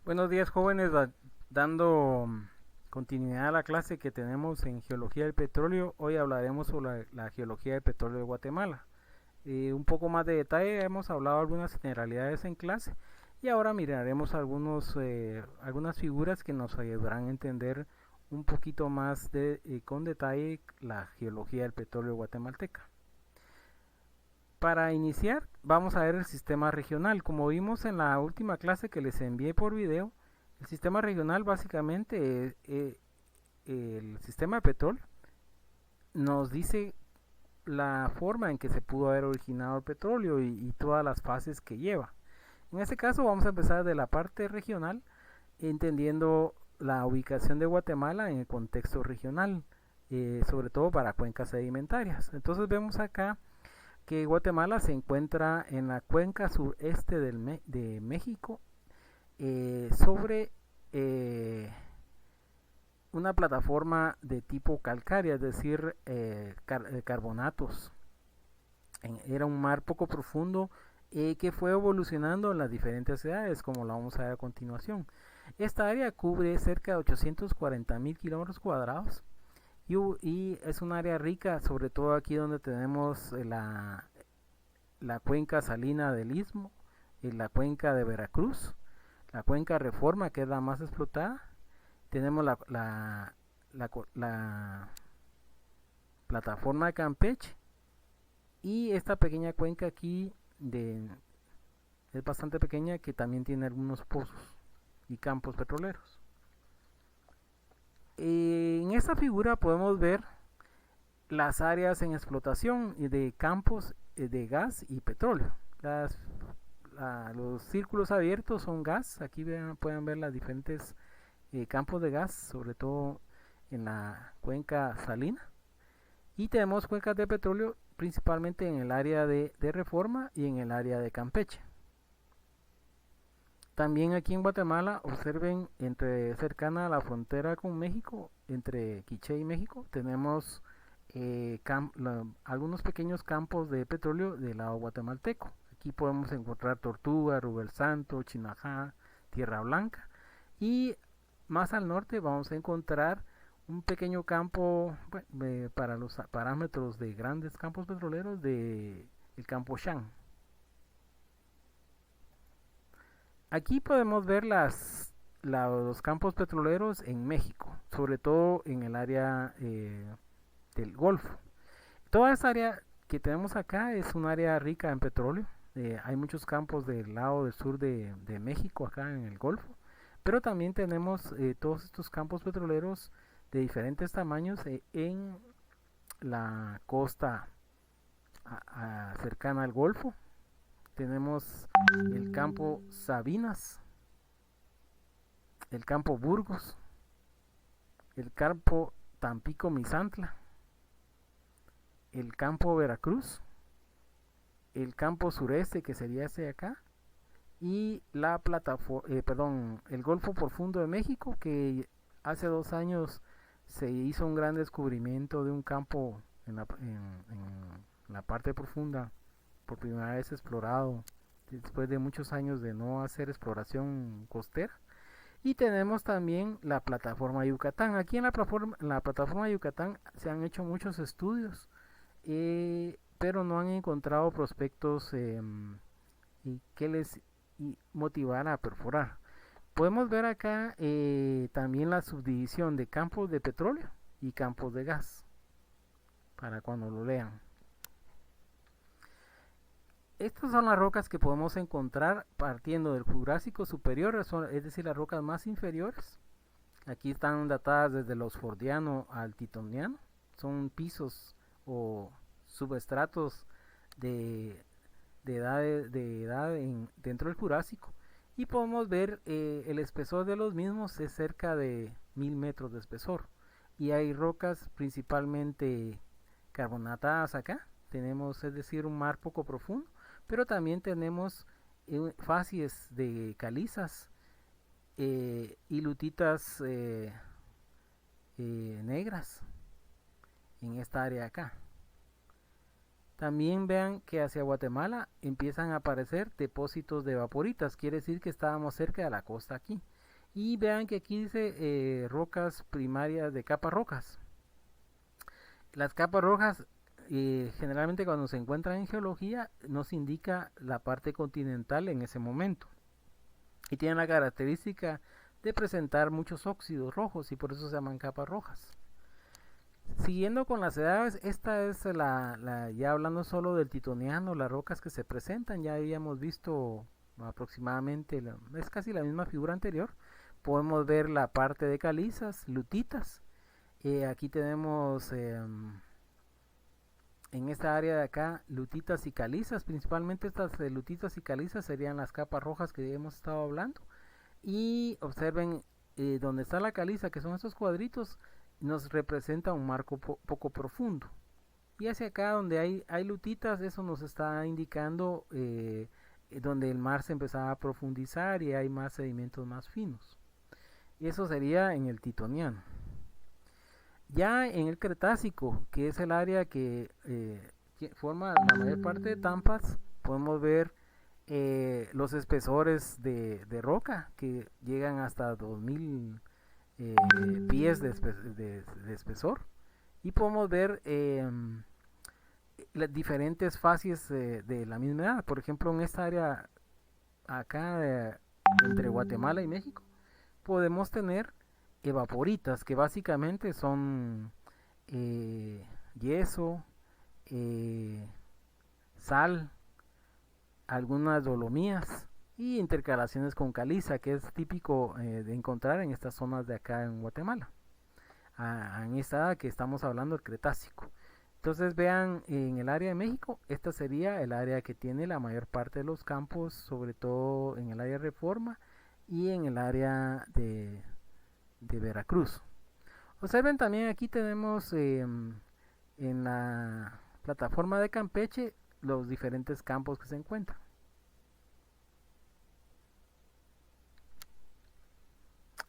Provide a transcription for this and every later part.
Buenos días, jóvenes, dando continuidad a la clase que tenemos en Geología del Petróleo. Hoy hablaremos sobre la geología del petróleo de Guatemala. Un poco más de detalle, hemos hablado algunas generalidades en clase y ahora miraremos algunas figuras que nos ayudarán a entender un poquito más con detalle la geología del petróleo guatemalteca. Para iniciar, vamos a ver el sistema regional. Como vimos en la última clase que les envié por video, el sistema regional básicamente el sistema de petróleo nos dice la forma en que se pudo haber originado el petróleo y todas las fases que lleva. En este caso vamos a empezar de la parte regional, entendiendo la ubicación de Guatemala en el contexto regional, sobre todo para cuencas sedimentarias. Entonces vemos acá que Guatemala se encuentra en la cuenca sureste de México, sobre una plataforma de tipo calcárea, es decir, carbonatos. Era un mar poco profundo que fue evolucionando en las diferentes edades, como la vamos a ver a continuación. Esta área cubre cerca de 840.000 kilómetros cuadrados y es un área rica, sobre todo aquí donde tenemos la cuenca salina del Istmo, la cuenca de Veracruz, la cuenca Reforma, que es la más explotada. Tenemos la plataforma de Campeche y esta pequeña cuenca aquí es bastante pequeña, que también tiene algunos pozos y campos petroleros. En esta figura podemos ver las áreas en explotación de campos de gas y petróleo. Los círculos abiertos son gas. Aquí pueden ver los diferentes campos de gas, sobre todo en la cuenca salina. Y tenemos cuencas de petróleo principalmente en el área de Reforma y en el área de Campeche. También aquí en Guatemala, observen, cercana a la frontera con México, entre Quiché y México, tenemos algunos pequeños campos de petróleo del lado guatemalteco. Aquí podemos encontrar Tortuga, Rubel Santo, Chinajá, Tierra Blanca. Y más al norte vamos a encontrar un pequeño campo, bueno, para los parámetros de grandes campos petroleros, de el campo Shan. Aquí podemos ver los campos petroleros en México, sobre todo en el área del Golfo. Toda esta área que tenemos acá es un área rica en petróleo. Hay muchos campos del lado del sur de México, acá en el Golfo, pero también tenemos todos estos campos petroleros de diferentes tamaños en la costa cercana al Golfo. Tenemos el campo Sabinas, el campo Burgos, el campo Tampico Misantla, el campo Veracruz, el campo sureste, que sería este de acá, y el Golfo Profundo de México, que hace 2 años se hizo un gran descubrimiento de un campo en la parte profunda, por primera vez explorado después de muchos años de no hacer exploración costera. Y tenemos también la plataforma Yucatán. Aquí en la plataforma Yucatán se han hecho muchos estudios, pero no han encontrado prospectos y que les motivara a perforar. Podemos ver acá también la subdivisión de campos de petróleo y campos de gas, para cuando lo lean. Estas son las rocas que podemos encontrar partiendo del Jurásico superior, es decir, las rocas más inferiores. Aquí están datadas desde el Oxfordiano al Titoniano. Son pisos o subestratos de, de edad dentro del Jurásico. Y podemos ver el espesor de los mismos es cerca de 1000 metros de espesor. Y hay rocas principalmente carbonatadas acá. Tenemos, es decir, un mar poco profundo, pero también tenemos facies de calizas y lutitas negras en esta área acá. También vean que hacia Guatemala empiezan a aparecer depósitos de vaporitas, quiere decir que estábamos cerca de la costa aquí. Y vean que aquí dice rocas primarias de capas rojas. Las capas rojas generalmente cuando se encuentran en geología nos indica la parte continental en ese momento. Y tienen la característica de presentar muchos óxidos rojos y por eso se llaman capas rojas. Siguiendo con las edades, esta es ya hablando solo del titoniano, las rocas que se presentan, ya habíamos visto aproximadamente, es casi la misma figura anterior. Podemos ver la parte de calizas, lutitas. Aquí tenemos en esta área de acá lutitas y calizas, principalmente estas lutitas y calizas serían las capas rojas que hemos estado hablando. Y observen donde está la caliza, que son estos cuadritos, nos representa un marco poco profundo. Y hacia acá donde hay lutitas, eso nos está indicando donde el mar se empezaba a profundizar y hay más sedimentos más finos. Y eso sería en el Titoniano. Ya en el Cretácico, que es el área que forma la mayor parte de Tampas, podemos ver los espesores de roca que llegan hasta 2000 pies de espesor. Y podemos ver las diferentes fases de la misma edad. Por ejemplo, en esta área acá entre Guatemala y México, podemos tener evaporitas, que básicamente son yeso, eh, sal, algunas dolomías y intercalaciones con caliza, que es típico de encontrar en estas zonas de acá en Guatemala. En esta que estamos hablando, el Cretácico. Entonces vean, en el área de México, esta sería el área que tiene la mayor parte de los campos, sobre todo en el área de Reforma y en el área de Veracruz. Observen también aquí tenemos en la plataforma de Campeche los diferentes campos que se encuentran.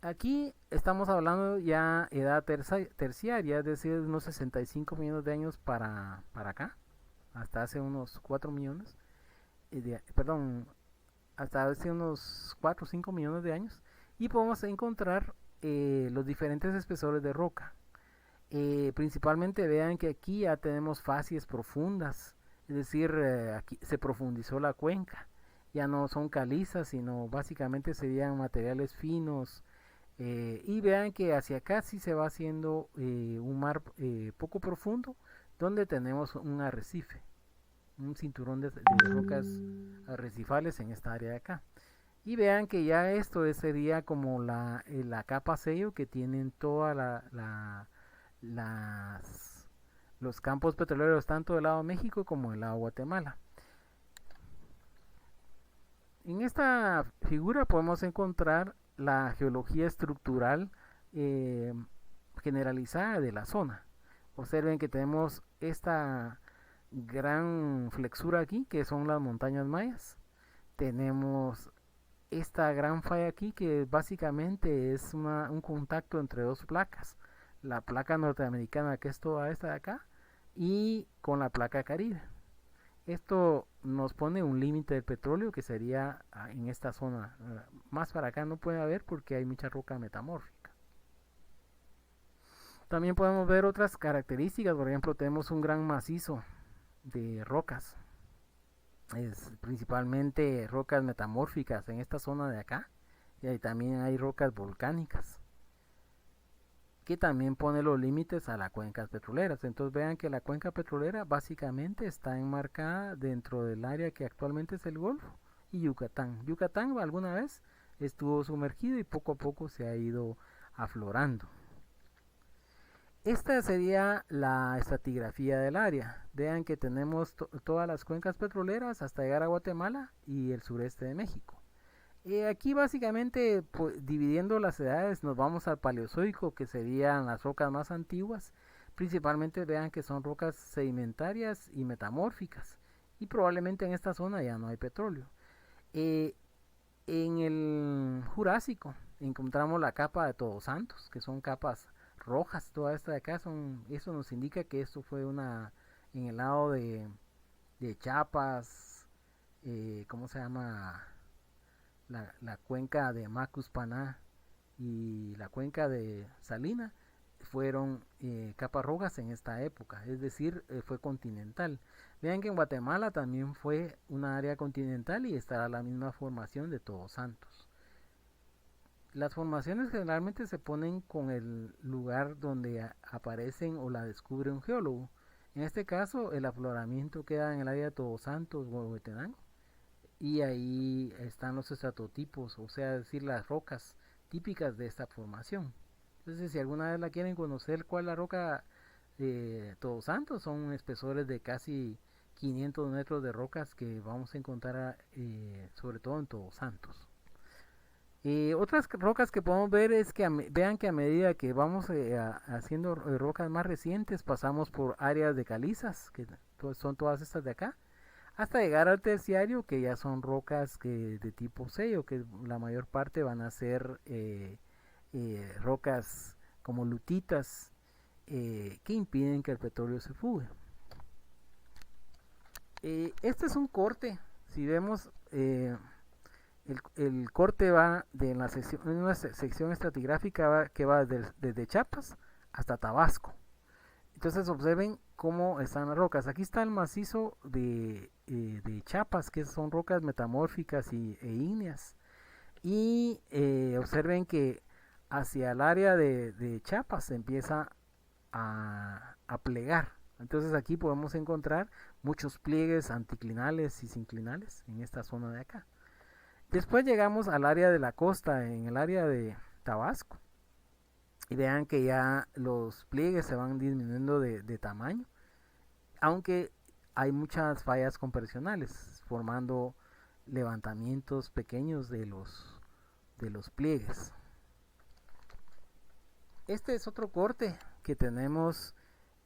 Aquí estamos hablando ya edad terciaria, es decir, unos 65 millones de años para acá, hasta hace unos 4 millones, perdón, hasta hace unos 4 o 5 millones de años, y podemos encontrar los diferentes espesores de roca. Principalmente vean que aquí ya tenemos facies profundas, es decir, aquí se profundizó la cuenca, ya no son calizas, sino básicamente serían materiales finos, y vean que hacia acá sí se va haciendo un mar poco profundo donde tenemos un arrecife, un cinturón de rocas arrecifales en esta área de acá. Y vean que ya esto sería como la capa sello que tienen toda los campos petroleros tanto del lado de México como del lado de Guatemala. En esta figura podemos encontrar la geología estructural eh, generalizada de la zona. Observen que tenemos esta gran flexura aquí, que son las montañas mayas. Tenemos esta gran falla aquí, que básicamente es un contacto entre dos placas. La placa norteamericana, que es toda esta de acá, y con la placa caribe. Esto nos pone un límite del petróleo que sería en esta zona. Más para acá no puede haber porque hay mucha roca metamórfica. También podemos ver otras características. Por ejemplo, tenemos un gran macizo de rocas. Es principalmente rocas metamórficas en esta zona de acá. Y ahí también hay rocas volcánicas, que también pone los límites a las cuencas petroleras. Entonces vean que la cuenca petrolera básicamente está enmarcada dentro del área que actualmente es el Golfo y Yucatán. Yucatán alguna vez estuvo sumergido y poco a poco se ha ido aflorando. Esta sería la estratigrafía del área. Vean que tenemos todas las cuencas petroleras hasta llegar a Guatemala y el sureste de México. Aquí básicamente pues, dividiendo las edades nos vamos al Paleozoico, que serían las rocas más antiguas. Principalmente vean que son rocas sedimentarias y metamórficas. Y probablemente en esta zona ya no hay petróleo. Eh, en el Jurásico encontramos la capa de Todos Santos, que son capas rojas. Toda esta de acá eso nos indica que esto fue en el lado de Chiapas, ¿cómo se llama? La cuenca de Macuspaná y la cuenca de Salina fueron capas rojas en esta época, es decir, fue continental. Vean que en Guatemala también fue una área continental y estará la misma formación de Todos Santos. Las formaciones generalmente se ponen con el lugar donde aparecen o la descubre un geólogo. En este caso, el afloramiento queda en el área de Todos Santos, Huehuetenango, y ahí están los estratotipos, o sea, es decir, las rocas típicas de esta formación. Entonces, si alguna vez la quieren conocer, cuál es la roca de Todos Santos, son espesores de casi 500 metros de rocas que vamos a encontrar sobre todo en Todos Santos. Otras rocas que podemos ver es que vean que a medida que vamos haciendo rocas más recientes pasamos por áreas de calizas, que son todas estas de acá, hasta llegar al terciario, que ya son rocas de tipo sello, que la mayor parte van a ser rocas como lutitas que impiden que el petróleo se fugue. Este es un corte, si vemos el corte va de la sección, en una sección estratigráfica que va desde Chiapas hasta Tabasco. Entonces observen cómo están las rocas. Aquí está el macizo de Chiapas, que son rocas metamórficas e ígneas. Y observen que hacia el área de Chiapas se empieza a plegar. Entonces aquí podemos encontrar muchos pliegues anticlinales y sinclinales en esta zona de acá. Después llegamos al área de la costa, en el área de Tabasco. Y vean que ya los pliegues se van disminuyendo de tamaño, aunque hay muchas fallas compresionales, formando levantamientos pequeños de los pliegues. Este es otro corte que tenemos,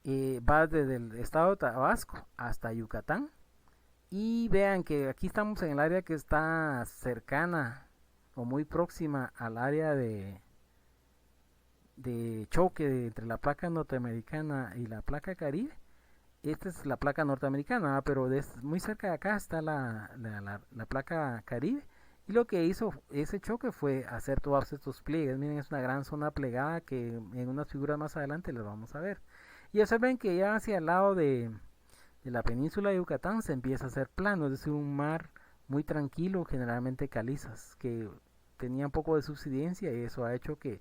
va desde el estado de Tabasco hasta Yucatán. Y vean que aquí estamos en el área que está cercana o muy próxima al área de choque entre la placa norteamericana y la placa caribe. Esta es la placa norteamericana, pero muy cerca de acá está la placa caribe. Y lo que hizo ese choque fue hacer todos estos pliegues. Miren, es una gran zona plegada que en unas figuras más adelante les vamos a ver. Y ya saben que ya hacia el lado de la península de Yucatán se empieza a hacer plano, es decir, un mar muy tranquilo, generalmente calizas, que tenía un poco de subsidencia y eso ha hecho que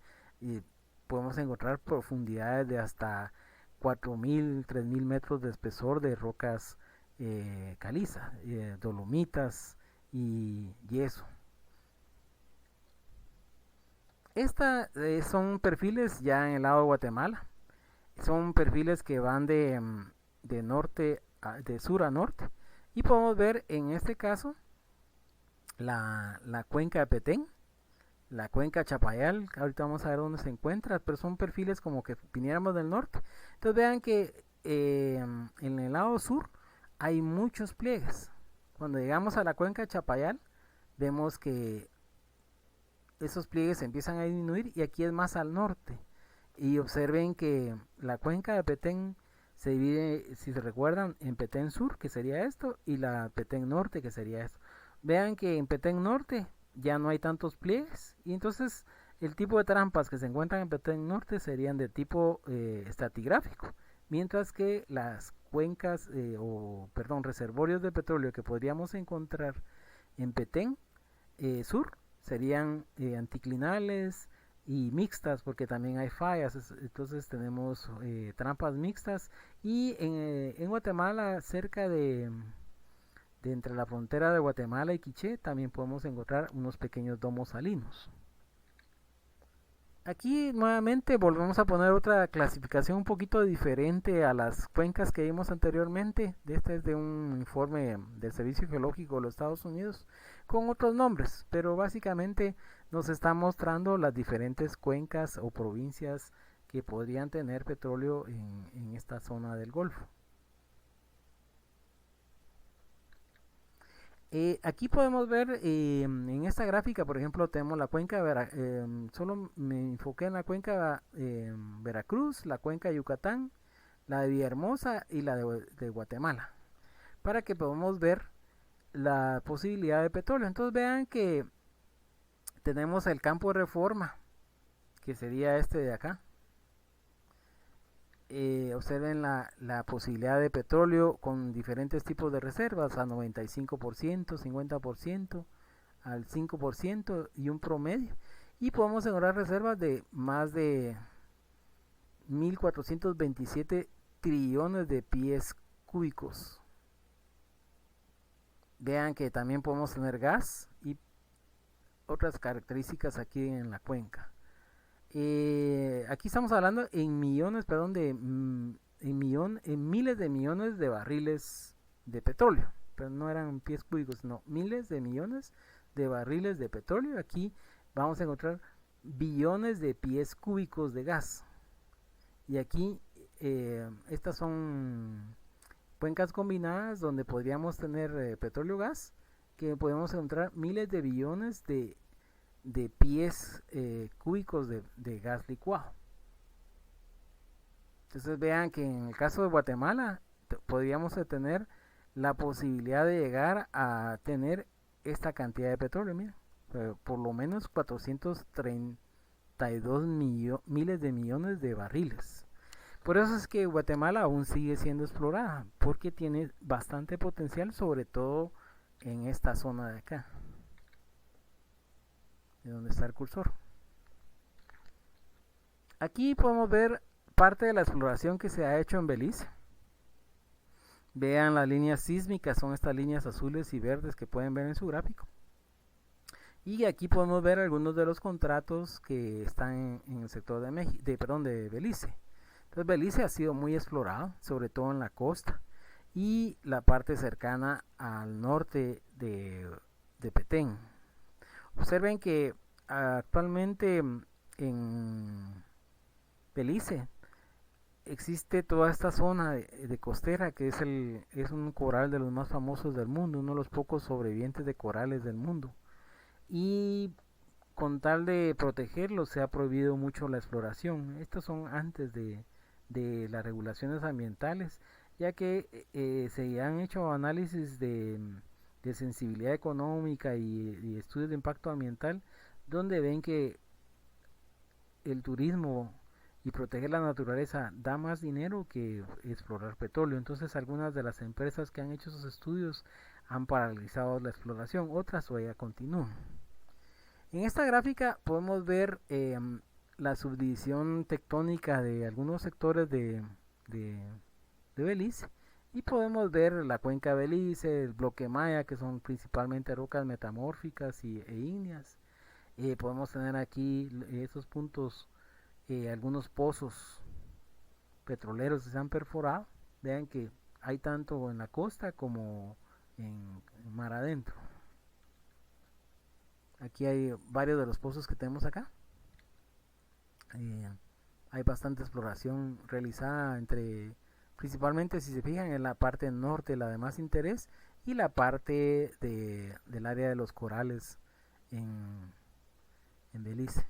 podemos encontrar profundidades de hasta 4.000, 3.000 metros de espesor de rocas caliza, dolomitas y yeso. Estas son perfiles ya en el lado de Guatemala, son perfiles que van de sur a norte, y podemos ver en este caso la cuenca de Petén, la cuenca Chapayal, ahorita vamos a ver dónde se encuentra, pero son perfiles como que viniéramos del norte. Entonces vean que en el lado sur hay muchos pliegues. Cuando llegamos a la cuenca Chapayal vemos que esos pliegues empiezan a disminuir y aquí es más al norte. Y observen que la cuenca de Petén se divide, si se recuerdan, en Petén Sur, que sería esto, y la Petén Norte, que sería esto. Vean que en Petén Norte ya no hay tantos pliegues, y entonces el tipo de trampas que se encuentran en Petén Norte serían de tipo estratigráfico, mientras que las cuencas, reservorios de petróleo que podríamos encontrar en Petén Sur serían anticlinales y mixtas, porque también hay fallas. Entonces tenemos trampas mixtas, y en Guatemala, cerca de entre la frontera de Guatemala y Quiché, también podemos encontrar unos pequeños domos salinos. Aquí nuevamente volvemos a poner otra clasificación un poquito diferente a las cuencas que vimos anteriormente. Este es de un informe del Servicio Geológico de los Estados Unidos con otros nombres, pero básicamente nos está mostrando las diferentes cuencas o provincias que podrían tener petróleo en esta zona del Golfo. Aquí podemos ver en esta gráfica, por ejemplo, tenemos la cuenca de solo me enfoqué en la cuenca Veracruz, la cuenca de Yucatán, la de Villahermosa y la de Guatemala, para que podamos ver la posibilidad de petróleo. Entonces vean que tenemos el campo de Reforma, que sería este de acá. Observen la posibilidad de petróleo con diferentes tipos de reservas, a 95%, 50%, al 5% y un promedio. Y podemos encontrar reservas de más de 1.427 trillones de pies cúbicos. Vean que también podemos tener gas y otras características aquí en la cuenca. Aquí estamos hablando en millones, perdón, en miles de millones de barriles de petróleo, pero no eran pies cúbicos, no, miles de millones de barriles de petróleo. Aquí vamos a encontrar billones de pies cúbicos de gas. Y aquí estas son cuencas combinadas donde podríamos tener petróleo gas, que podemos encontrar miles de billones de pies cúbicos de gas licuado. Entonces vean que en el caso de Guatemala podríamos tener la posibilidad de llegar a tener esta cantidad de petróleo, mira, por lo menos 432 miles de millones de barriles. Por eso es que Guatemala aún sigue siendo explorada, porque tiene bastante potencial, sobre todo en esta zona de acá, de donde está el cursor. Aquí podemos ver parte de la exploración que se ha hecho en Belice. Vean las líneas sísmicas, son estas líneas azules y verdes que pueden ver en su gráfico. Y aquí podemos ver algunos de los contratos que están en el sector de Belice. Entonces Belice ha sido muy explorado, sobre todo en la costa y la parte cercana al norte de Petén. Observen que actualmente en Belice existe toda esta zona de costera que es un coral de los más famosos del mundo, uno de los pocos sobrevivientes de corales del mundo. Y con tal de protegerlo se ha prohibido mucho la exploración. Estos son antes de las regulaciones ambientales, ya que se han hecho análisis de sensibilidad económica y estudios de impacto ambiental, donde ven que el turismo y proteger la naturaleza da más dinero que explorar petróleo. Entonces algunas de las empresas que han hecho esos estudios han paralizado la exploración, otras todavía continúan. En esta gráfica podemos ver la subdivisión tectónica de algunos sectores de Belice, y podemos ver la cuenca de Belice, el bloque Maya, que son principalmente rocas metamórficas e ígneas. Podemos tener aquí esos puntos, algunos pozos petroleros que se han perforado. Vean que hay tanto en la costa como en mar adentro. Aquí hay varios de los pozos que tenemos acá. Hay bastante exploración realizada principalmente si se fijan en la parte norte, la de más interés, y la parte del área de los corales en Belice.